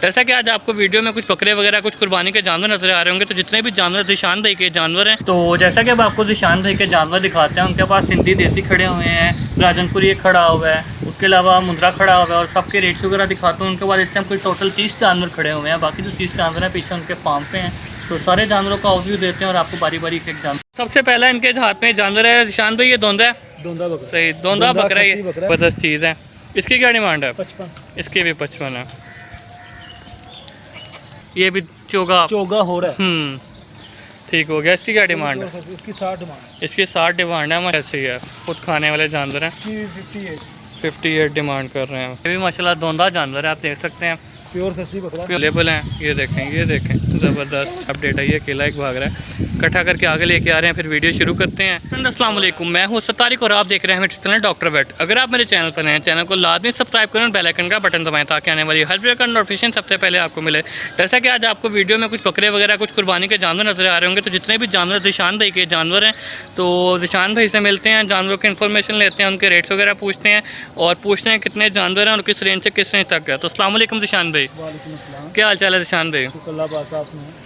जैसा कि आज आपको वीडियो में कुछ बकरे वगैरह कुछ कुर्बानी के जानवर नजर आ रहे होंगे, तो जितने भी जानवर ज़िशान भाई के जानवर हैं, तो जैसा कि अब आपको ज़िशान भाई के जानवर दिखाते हैं, उनके पास सिंधी देसी खड़े हुए हैं, राजनपुरी एक खड़ा हुआ है, उसके अलावा मुंद्रा खड़ा हुआ है, और सबके रेट्स वगैरह दिखाते हैं। उनके बाद इस टाइम कोई टोटल 30 जानवर खड़े हुए हैं। बाकी जो 30 जानवर हैं पीछे उनके फार्म पे हैं, तो सारे जानवरों का ओवरव्यू देते हैं और आपको बारी बारी एक जानवर। सबसे पहला इनके हाथ में जानवर है ज़िशान भाई, ये दोंदा है, सही दोंदा बकरा ही जबरदस्त चीज़ है। इसकी क्या डिमांड है? 55। इसकी भी 55 है। ये भी चोगा हो रहा है। ठीक हो गया। इसकी क्या डिमांड है? इसकी 60 डिमांड। इसकी 60 डिमांड है। हमारे ऐसे ही है, खुद खाने वाले जानवर हैं। 58 डिमांड कर रहे हैं। ये भी माशाल्लाह दोंदा जानवर है, आप देख सकते हैं, प्योर खसी बकरा अवेलेबल हैं। ये देखें ज़बरदस्त अपडेट है। ये अकेला एक भाग रहा है, इकट्ठा करके आगे लेके आ रहे हैं। फिर वीडियो शुरू करते हैं। अस्सलाम वालेकुम, मैं हूं सतारिक और आप देख रहे हैं मेरे चैनल डॉक्टर वेट। अगर आप मेरे चैनल पर हैं, चैनल को लाजमी सब्सक्राइब करें और बेल आइकन का बटन दबाएं, ताकि आने वाली हर वीडियो का नोटिफिकेशन सबसे पहले आपको मिले। जैसा कि आज आपको वीडियो में कुछ बकरे वगैरह कुछ कुर्बानी के जानवर नजर आ रहे होंगे, तो जितने भी जानवर ज़िशान भाई के जानवर हैं, तो ज़िशान भाई से मिलते हैं, जानवरों की इन्फॉर्मेशन लेते हैं, उनके रेट्स वगैरह पूछते हैं और पूछते हैं कितने जानवर हैं और किस रेंज से किस रेंज तक है। तो अस्सलाम वालेकुम ज़िशान भाई, क्या हाल चाल है ज़िशान भाई?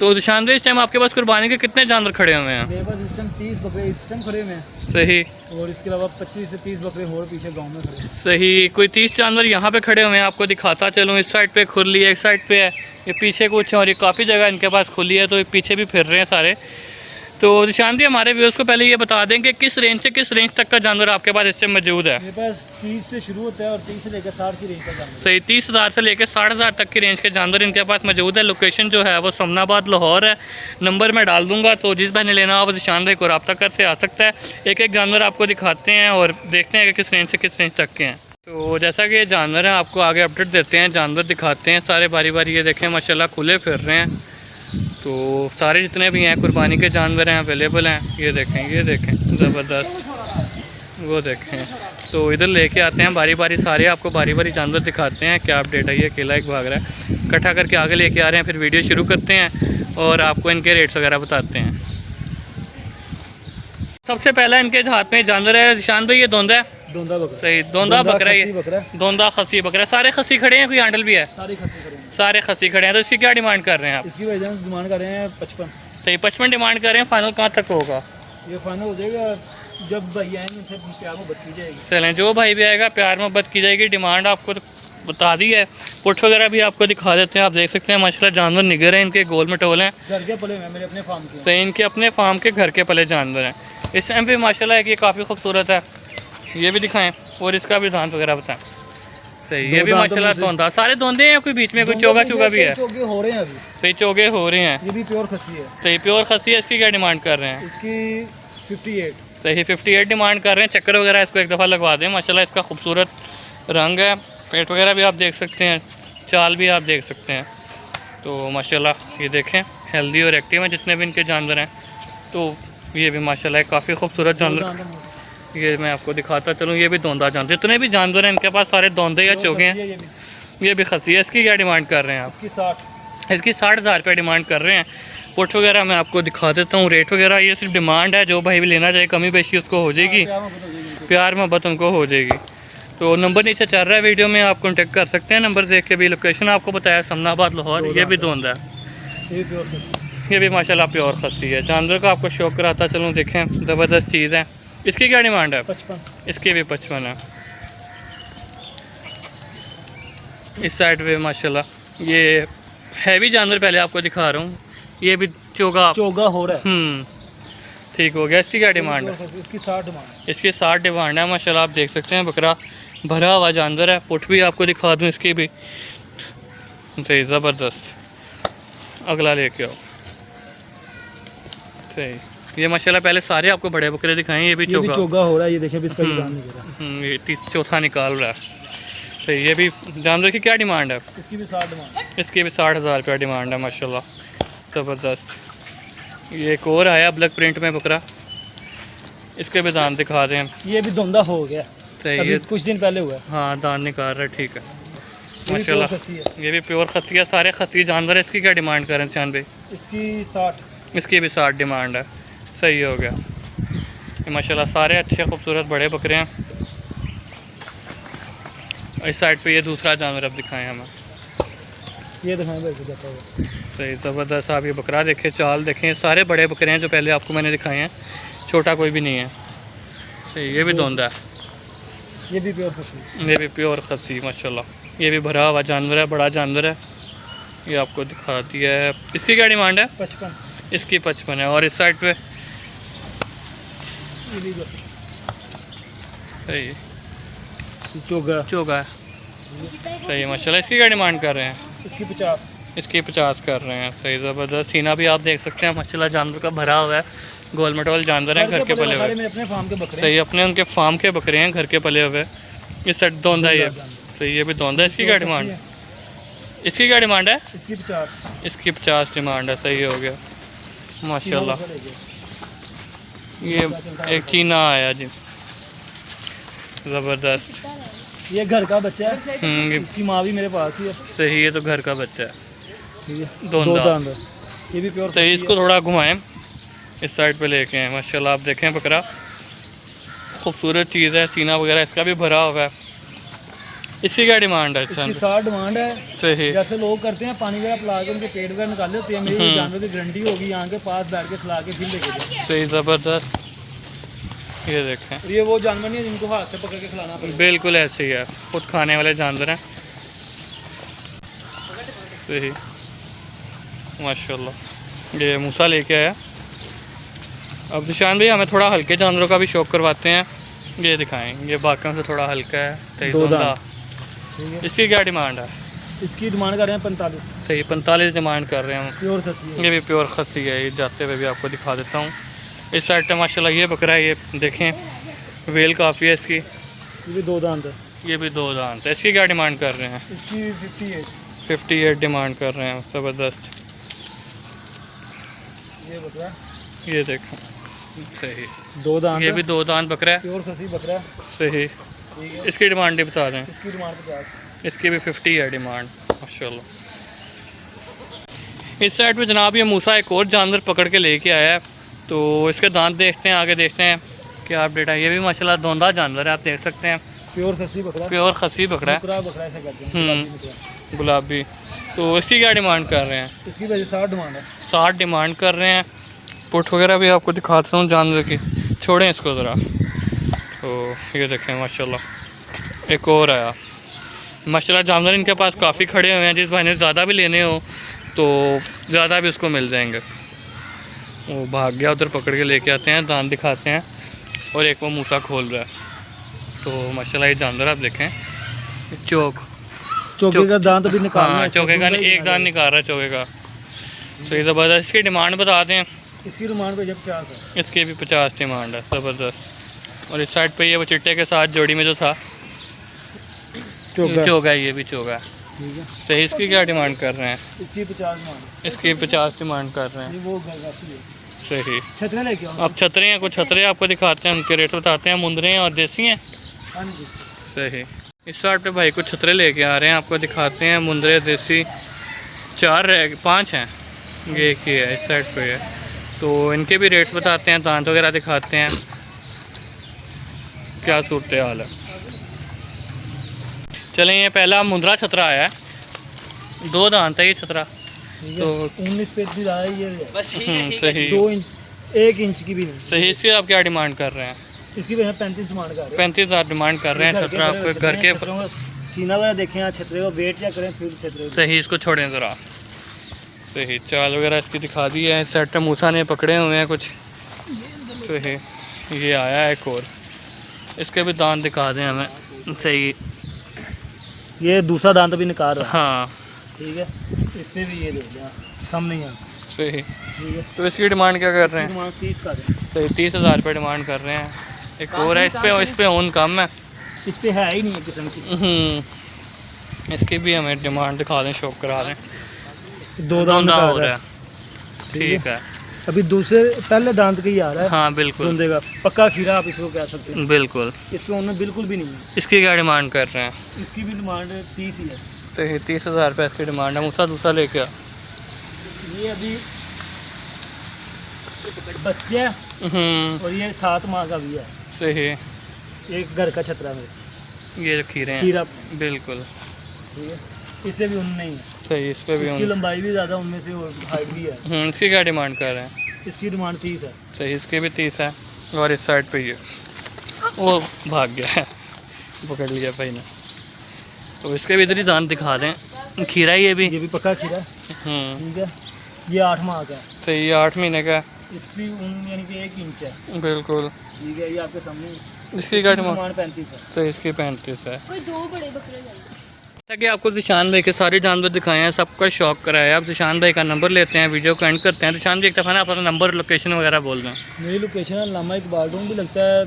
तो ज़िशान भाई, इस टाइम आपके पास कुर्बानी के कितने जानवर खड़े हुए हैं? मेरे पास इस टाइम 30 बकरे इस टाइम खड़े हुए हैं। सही। और इसके अलावा 25 से 30 बकरे और पीछे गांव में खड़े हैं। सही। कोई 30 जानवर यहाँ पे खड़े हुए हैं, आपको दिखाता चलूँ। इस साइड पे खुली है, एक साइड पे है, ये पीछे कुछ है और ये काफ़ी जगह इनके पास खुली है, तो ये पीछे भी फिर रहे हैं सारे। तो ज़िशान भाई, हमारे व्यूअर्स को पहले ये बता दें कि किस रेंज से किस रेंज तक का जानवर आपके पास इस टाइम मौजूद है? मेरे पास 30 से शुरू होता है और 30 से लेकर 60 की रेंज का जानवर। सही। 30,000 से लेकर 60,000 तक की रेंज के जानवर इनके पास मौजूद है। लोकेशन जो है वो समनाबाद लाहौर है। नंबर मैं डाल दूंगा, तो जिस भाई ने लेना हो वो ज़िशान भाई को रब्ता करके आ सकता है। एक एक जानवर आपको दिखाते हैं और देखते हैं कि किस रेंज से किस रेंज तक के हैं। तो जैसा कि ये जानवर हैं, आपको आगे अपडेट देते हैं, जानवर दिखाते हैं सारे बारी बारी। ये देखें माशाल्लाह खुले फिर रहे हैं, तो सारे जितने भी हैं कुर्बानी के जानवर हैं अवेलेबल हैं। ये देखें ज़बरदस्त, वो देखें। तो इधर लेके आते हैं बारी बारी, सारे आपको बारी बारी जानवर दिखाते हैं। क्या अपडेट है? ये अकेला एक भाग रहा है, इकट्ठा करके आगे लेके आ रहे हैं। फिर वीडियो शुरू करते हैं और आपको इनके रेट्स वगैरह बताते हैं। सबसे पहला इनके हाथ में जानवर है ज़िशान भाई, ये दोंदा है, सही दोंदा बकरा ही, दोंदा खसी बकरा। सारे खसी खड़े हैं, कोई हैंडल भी है? सारे खसी खड़े हैं। तो इसकी क्या डिमांड कर रहे हैं आप? इसकी डिमांड कर रहे हैं 55। सही, 55 डिमांड कर रहे हैं। फाइनल कहाँ तक होगा? ये फाइनल हो जाएगा जब भाई आएंगे, उनसे प्यार मोहब्बत की जाएगी। चलें, जो भाई भी आएगा प्यार मोहब्बत की जाएगी। डिमांड आपको तो बता दी है। पुट वगैरह भी आपको दिखा देते हैं, आप देख सकते हैं माशाल्लाह जानवर निगर हैं इनके, गोल मटोल हैं, घर के पले हैं, मेरे अपने फार्म के। सही, इनके अपने फार्म के घर के पले जानवर हैं। इस टाइम पे माशाल्लाह ये काफ़ी खूबसूरत है, ये भी दिखाएं और इसका भी दांत वगैरह बताएं। सही, ये भी माशाल्लाह दोंदा, सारे दोंदे हैं, कोई बीच में कोई चोगा चुगा भी है? चोगे हो रहे हैं अभी। सही, चोगे हो रहे हैं। ये भी प्योर खसी है। सही, प्योर खसी है। इसकी क्या डिमांड कर रहे हैं? इसकी 58। सही, 58 डिमांड कर रहे हैं। चक्कर वगैरह इसको एक दफ़ा लगवा दें। माशाल्लाह इसका खूबसूरत रंग है, पेट वगैरह भी आप देख सकते हैं, चाल भी आप देख सकते हैं। तो माशाल्लाह ये देखें, हेल्दी और एक्टिव हैं जितने भी इनके जानवर हैं। तो ये भी माशाल्लाह काफ़ी खूबसूरत जानवर, ये मैं आपको दिखाता चलूँ। ये भी दोंदा जानवर, जितने भी जानवर हैं इनके पास सारे दोंदे या चोगे हैं। ये भी खसी है। इसकी क्या डिमांड कर रहे हैं आप? इसकी 60,000 रुपये डिमांड कर रहे हैं। पुट वगैरह मैं आपको दिखा देता हूँ, रेट वगैरह। ये सिर्फ डिमांड है, जो भाई भी लेना चाहे कमी बेशी उसको हो जाएगी, प्यार मोहब्बत उनको हो जाएगी। तो नंबर नीचे चल रहा है वीडियो में, आप कॉन्टेक्ट कर सकते हैं नंबर देख के भी। लोकेशन आपको बताया समनाबाद लाहौर। ये भी दोंदा है, ये भी माशाल्लाह प्योर खसी है। जानवर का आपको शौक कराता चलूँ, देखें ज़बरदस्त चीज़ है। इसकी क्या डिमांड है? 55। इसकी भी 55 है। इस साइड पे माशाल्लाह ये हैवी जानवर पहले आपको दिखा रहा हूँ। ये भी चोगा हो रहा है। ठीक हो गया। इसकी क्या डिमांड है? इसकी 60 डिमांड। इसकी 60 डिमांड है। माशाल्लाह आप देख सकते हैं, बकरा भरा हुआ जानवर है। पुट भी आपको दिखा दूँ इसकी भी, सही ज़बरदस्त। अगला लेके आओ। सही, ये माशाल्लाह पहले सारे आपको बड़े बकरे दिखाएं। ये भी चोगा हो रहा है, ये देखिए इसका दांत निकल रहा है। ये चौथा निकाल रहा है। सही, ये भी जानवर की क्या डिमांड है? इसकी भी 60 डिमांड। इसकी भी 60,000 रुपया डिमांड है। माशाल्लाह ज़बरदस्त। ये एक और आया ब्लैक प्रिंट में बकरा, इसके भी दांत दिखा दें। ये भी दोंदा हो गया। सही, ये कुछ दिन पहले हुआ है। हाँ, दांत निकाल रहा है। ठीक है माशाल्लाह, ये भी प्योर खसी है। सारे खसी जानवर है। इसकी क्या डिमांड करें ज़िशान भाई? इसकी 60। इसकी भी 60 डिमांड है। सही हो गया। ये माशाल्लाह सारे अच्छे खूबसूरत बड़े बकरे हैं। इस साइड पे ये दूसरा जानवर अब दिखाएं हमें। ये दिखाएं भाई को जाता हुआ। सही ज़बरदस्त। आप ये बकरा देखें, चाल देखें, सारे बड़े बकरे हैं जो पहले आपको मैंने दिखाए हैं, छोटा कोई भी नहीं है। सही, ये भी धोंदा है, ये भी प्योर खसी, ये भी प्योर खसी माशाल्लाह। ये भी भरा हुआ जानवर है, बड़ा जानवर है, ये आपको दिखा दिया है। इसकी क्या डिमांड है? 55। इसकी 55 है। और इस साइड पे सही चोगा चोगा है, सही माशाल्लाह। इसकी क्या डिमांड कर रहे हैं? इसकी 50। इसकी 50 कर रहे हैं। सही ज़बरदस्त। सीना भी आप देख सकते हैं माशाल्लाह, जानवर का भरा हुआ है, गोल मटोल जानवर हैं, घर के पले हुए। अपने फार्म के बकरे सही, अपने उनके फार्म के बकरे हैं, घर के पले हुए। इस सेट धोंदा ये, सही, ये भी धोंदा है। इसकी क्या डिमांड? इसकी क्या डिमांड है? इसकी 50। इसकी 50 डिमांड है। सही हो गया माशाल्लाह। ये एक चीना आया जी, ज़बरदस्त। ये घर का बच्चा है, इसकी माँ भी मेरे पास ही है। सही, ये तो घर का बच्चा है, ठीक है, दो दांत। ये भी प्योर। तो इसको थोड़ा घुमाएं, इस साइड पे लेके हैं माशाल्लाह। आप देखें बकरा खूबसूरत चीज़ है, सीना वगैरह इसका भी भरा हुआ है। इसकी क्या डिमांड है? इसकी 60 डिमांड है। सही, जैसे लोग करते हैं पानी वगैरह पिला के उनके पेट वगैरह निकाल लेते हैं, मेरी जानवर की गारंटी होगी, यहाँ के पास बैठ के खिला के फिर लेके जाए। सही ज़बरदस्त। ये देखें, और ये वो जानवर नहीं है जिनको हाथ से पकड़ के खिलाना पड़ेगा। बिल्कुल ऐसे ही है, खुद खाने वाले जानवर हैं। सही माशाल्लाह। ये मूसा लेके आया। अब निशान भाई हमें थोड़ा हल्के जानवरों का भी शौक करवाते हैं, ये दिखाएं। ये बाकियों से थोड़ा हल्का है, दो धोंदा। ठीक है, इसकी क्या डिमांड है? इसकी डिमांड कर रहे हैं 45। सही, 45 डिमांड कर रहे हैं हम। प्योर खसी है, ये भी प्योर खसी है। ये जाते हुए भी आपको दिखा देता हूँ। इस साइड पे माशाल्लाह ये बकरा है, ये देखें, वेल काफ़ी है इसकी। ये भी 2 दांत है। ये भी 2 दांत है। इसकी क्या डिमांड कर रहे हैं? इसकी 58। 58 डिमांड कर रहे हैं। ज़बरदस्त। ये बकरा, ये देखो, सही, 2 दांत ये भी 2 दांत बकरा है। प्योर खसी बकरा। सही, ठीक है, इसकी डिमांड भी बता दें। इसकी डिमांड 50। इसकी भी 50 है डिमांड माशाल्लाह। इस साइड पे जनाब ये मूसा एक और जानवर पकड़ के लेके आया है, तो इसके दांत देखते हैं, आगे देखते हैं क्या अपडेट है। ये भी माशाल्लाह धोंदा जानवर है, आप देख सकते हैं, प्योर खसी बकरा। प्योर खसी बकरा है, बकरा ऐसे करते हैं, गुलाबी। तो इसकी क्या डिमांड कर रहे हैं? इसकी वजह 60 डिमांड है। 60 डिमांड कर रहे हैं। पुट वगैरह भी आपको दिखाता हूँ जानवर की, छोड़ें इसको ज़रा। तो ये देखें माशाल्लाह, एक और आया माशाल्लाह। जानवर इनके पास काफ़ी खड़े हुए हैं, जिस भाई ने ज़्यादा भी लेने हो तो ज़्यादा भी उसको मिल जाएंगे। वो भाग गया उधर, पकड़ के लेके आते हैं, दांत दिखाते हैं, और एक वो मूसा खोल रहा है। तो माशाल्लाह ये जानवर आप देखें, चौके का दांत भी निकालना है। हाँ, चौके का एक दांत निकाल रहा है चौके का। तो ये ज़बरदस्त। इसकी डिमांड बता दें। इसकी डिमांड पे 50 है। इसकी भी 50 डिमांड है। ज़बरदस्त। और इस साइड पे ये वो चिट्टे के साथ जोड़ी में जो था चोगा है, ये भी चोगा है। ठीक है, तो इसकी क्या डिमांड कर रहे हैं? इसकी 50 डिमांड। इसकी 50 डिमांड कर रहे हैं। ये वो गरगासी है। सही। छतरे लेके आओ। अब छतरे हैं, कुछ छतरे आपको दिखाते हैं, उनके रेट बताते हैं। मुंदरे हैं और देसी हैं। हाँ जी, सही। इस साइड पे भाई कुछ छतरे लेके आ रहे हैं, आपको दिखाते हैं। मुंदरे देसी 5 हैं, ये एक ही है इस साइड पे है। तो इनके भी रेट्स बताते हैं, दांत वगैरह दिखाते हैं, क्या सूरत हाल है। चलें, ये पहला मुंदरा छतरा आया है, 2 दांत है ये छतरा। तो 19 पेज भी रहा है ये बस। सही, 2 इंच 1 इंच की भी नहीं। सही। इसकी आप क्या डिमांड कर रहे हैं? इसकी वजह 35 डिमांड कर रहे हैं। 35,000 डिमांड कर रहे हैं। छतरा आपको घर के सीना वगैरह देखें, यहाँ छतरे का वेट क्या करें फिर छतरे। सही, इसको छोड़ें ज़रा। सही, चाल वगैरह इसकी दिखा दी है। सेट मूसा ने पकड़े हुए हैं कुछ। सही, ये आया है एक और, इसके भी दांत दिखा दें हमें। सही, ये दूसरा दांत भी निकाल रहा है। हाँ, ठीक है, इस पे भी ये देख लिया सामने ही। सही। ठीक है, तो इसकी डिमांड क्या कर रहे हैं? डिमांड 30 का है। सही, 30,000 रुपये डिमांड कर रहे हैं। एक और है, इस पे ऊन कम है। इस पे है ही नहीं है किस्म की। इसकी भी हमें डिमांड दिखा दें, शौक करा दें। 2 दांत हो रहा है। ठीक है, अभी दूसरे पहले दांत का ही आ रहा है। हाँ बिल्कुल, धुंधेगा पक्का खीरा आप इसको कह सकते हैं। बिल्कुल। इसके उनमें बिल्कुल भी नहीं है। इसकी क्या डिमांड कर रहे हैं? इसकी भी डिमांड 30 ही है। तो 30,000 रुपये इसकी डिमांड है। मूसा दूसरा लेके आ। ये अभी बच्चे हैं और ये 7 माह का भी है। सही, एक घर का छतरा है। ये खीरे हैं खीरा, बिल्कुल ठीक है। इसलिए भी ऊन नहीं है, सही, इस पे भी इसकी लंबाई भी ज़्यादा उनमें से और हाइट भी है। इसकी क्या डिमांड कर रहे हैं? इसकी डिमांड 30 है। सही, इसकी भी 30 है। और इस साइड पे ये वो भाग गया है, पकड़ लिया भाई ने। तो इसके भी इधर ही दांत दिखा दें। खीरा ये भी पक्का खीरा, ठीक है। ये 8 माह का है। सही, ये 8 महीने का है। इसकी ऊन यानी कि 1 इंच है, बिल्कुल। ठीक है। ये आपके सामने इसकी क्या डिमांड डिमांड? 35 है। तो इसकी 35 है। कोई 2 बड़े बकरे चाहिए। जैसा कि आपको जिशान भाई के सारे जानवर दिखाए हैं, सबका शौक कराया। अब जिशान भाई का नंबर लेते हैं, वीडियो को एंड करते हैं। जिशान भाई एक दफ़ा ना अपना नंबर, लोकेशन वगैरह बोल दें। मेरी लोकेशन अल्लामा इकबाल रूम भी लगता है,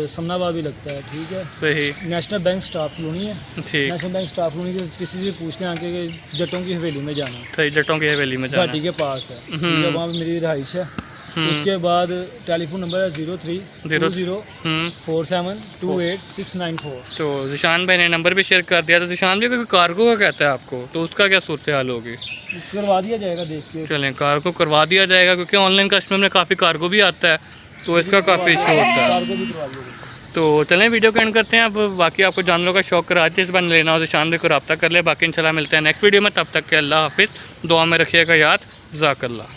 समनाबाद भी लगता है, ठीक है। सही, नेशनल बैंक स्टाफ कॉलोनी है। ठीक। नेशनल बैंक स्टाफ कॉलोनी के किसी से पूछते हैं आके कि जटों की हवेली में जाना है, सही, जटों की हवेली में जाना घाटी के पास है, ठीक है। वहाँ पे मेरी रहाइश है। उसके बाद टेलीफोन नंबर है 03204728 तो जिशान भाई ने नंबर भी शेयर कर दिया। तो जिशान भाई कोई कार्गो का कहता है आपको, तो उसका क्या सूरत हाल होगी? करवा दिया जाएगा, देख के चलें, कार्गो करवा दिया जाएगा, क्योंकि ऑनलाइन कस्टमर में काफ़ी कार्गो भी आता है, तो इसका काफ़ी इशू होता है। कार्गो भी करवा दिया। तो चलें, वीडियो को एंड करते हैं। अब बाकी आपको जानवरों का शौक करा जिस बन लेना हो तो जिशान भाई को रब्ता कर ले। बाकी इंशाल्लाह मिलते हैं नेक्स्ट वीडियो में। तब तक के अल्लाह हाफिज़। दुआ में रखिएगा याद। जज़ाकल्लाह।